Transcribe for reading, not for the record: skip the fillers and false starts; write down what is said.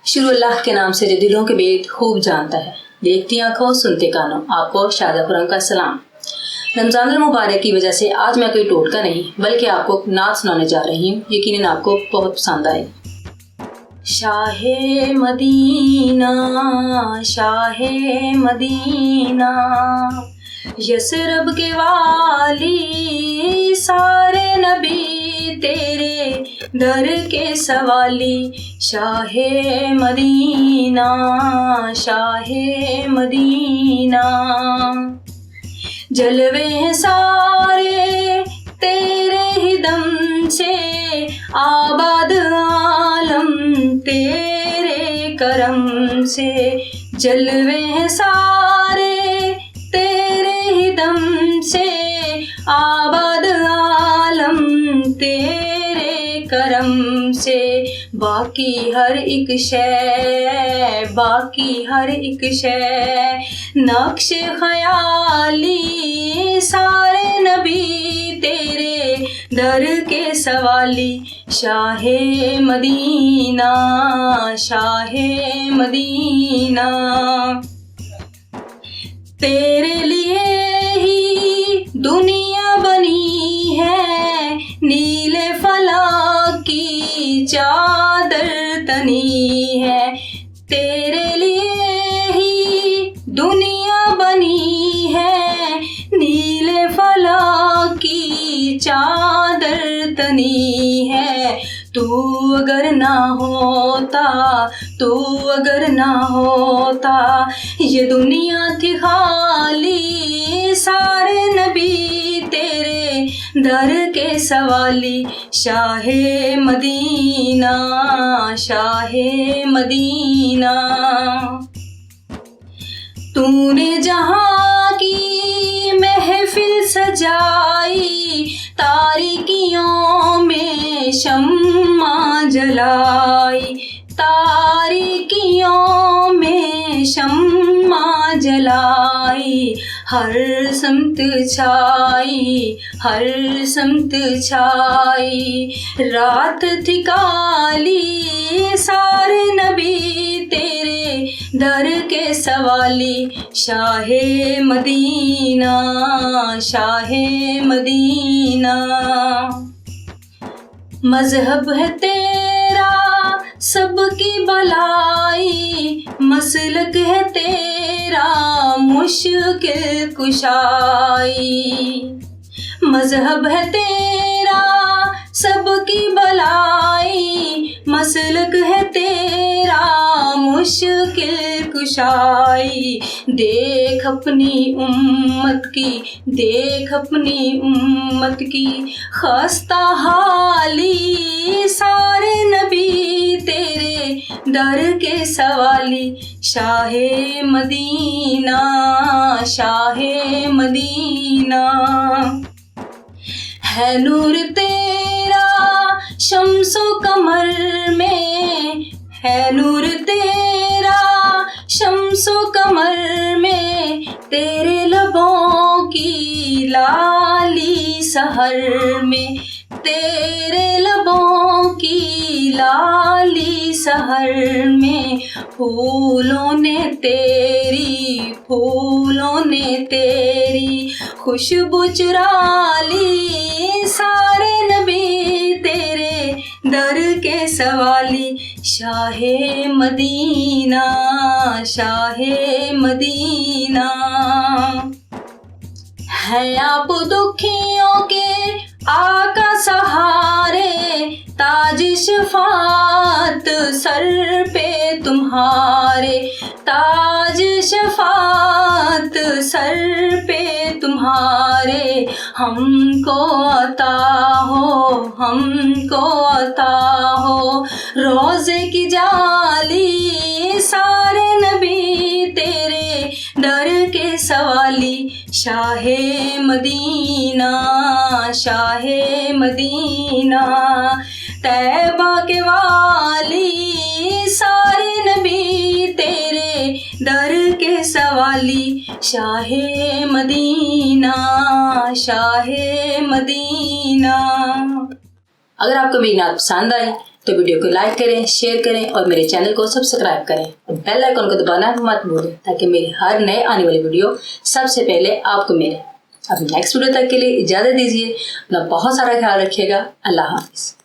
शुरू अल्लाह के नाम से जो दिलों के भेद खूब जानता है, देखती आंखों सुनते कानों, आपको शादापुरम का सलाम। रमजान मुबारक की वजह से आज मैं कोई टोटका नहीं बल्कि आपको नात सुनाने जा रही हूँ। यकीनन आपको बहुत पसंद आए। Shah Medina, Shah Medina, Yathrib के वाली, सारे नबी तेरे दर के सवाली। शाहे मदीना, शाहे मदीना, जलवे हैं सारे तेरे ही दम से, आबाद आलम तेरे करम से। जलवे हैं सारे तेरे ही दम से, आबाद आलम तेरे करम से। बाकी हर एक शय, बाकी हर एक शय नक्श ख्याली, सारे नबी तेरे दर के सवाली। शाहे मदीना, शाहे मदीना, तेरे लिए ही दुनिया बनी है, नीले फलक की चादर तनी है। तेरे लिए ही दुनिया बनी है, नीले फलक की चादर तनी है। तू अगर ना होता, तू अगर ना होता, ये दुनिया थी खाली, सारे नबी तेरे दर के सवाली। शाहे मदीना, शाहे मदीना, तूने जहाँ की महफिल सजाई, तारीकियों में शम्मा जलाई, तारीकियों में शम्मा जलाई। हर समत छाई, हर समत छाई, रात थी काली, सारे नबी तेरे दर के सवाली। शाहे मदीना, शाहे मदीना, मजहब है तेरा सबकी भलाई, मसलक है तेरा मुश्किल कुशाई। मजहब है तेरा सबकी भलाई, मसलक है तेरा मुश्किल कुशाई। देख अपनी उम्मत की, देख अपनी उम्मत की खस्ता हाली, सारे नबी तेरे दर के सवाली। शाहे मदीना, शाहे मदीना, है नूर तेरा शम्सो कमर में, है नूर तेरा शम्सो कमर में, तेरे लबों की लाली सहर में, तेरे लबों की लाली सहर में। फूलों ने तेरी, फूलों ने तेरी खुशबू चुरा ली, सारे नबी तेरे दर के सवाली। शाहे मदीना, शाहे मदीना, है आप दुखियों के आका सहारे, ताज शफात सर पे तुम्हारे, ताज शफात सर पे तुम्हारे। हमको अता हो, हमको अता हो रोज़े की जाली, सारे नबी तेरे दर के सवाली। शाहे मदीना, शाहे मदीना, तैबा के वाली, सारे नबी तेरे दर के सवाली। Shah Medina, Shah Medina. अगर आपको मेरी नात पसंद आई तो वीडियो को लाइक करें, शेयर करें और मेरे चैनल को सब्सक्राइब करें और बेल आइकन को दबाना मत भूलें ताकि मेरी हर नए आने वाली वीडियो सबसे पहले आपको मिले। अब नेक्स्ट वीडियो तक के लिए इजाज़त दीजिए। अपना बहुत सारा ख्याल रखिएगा। अल्लाह हाफिज़।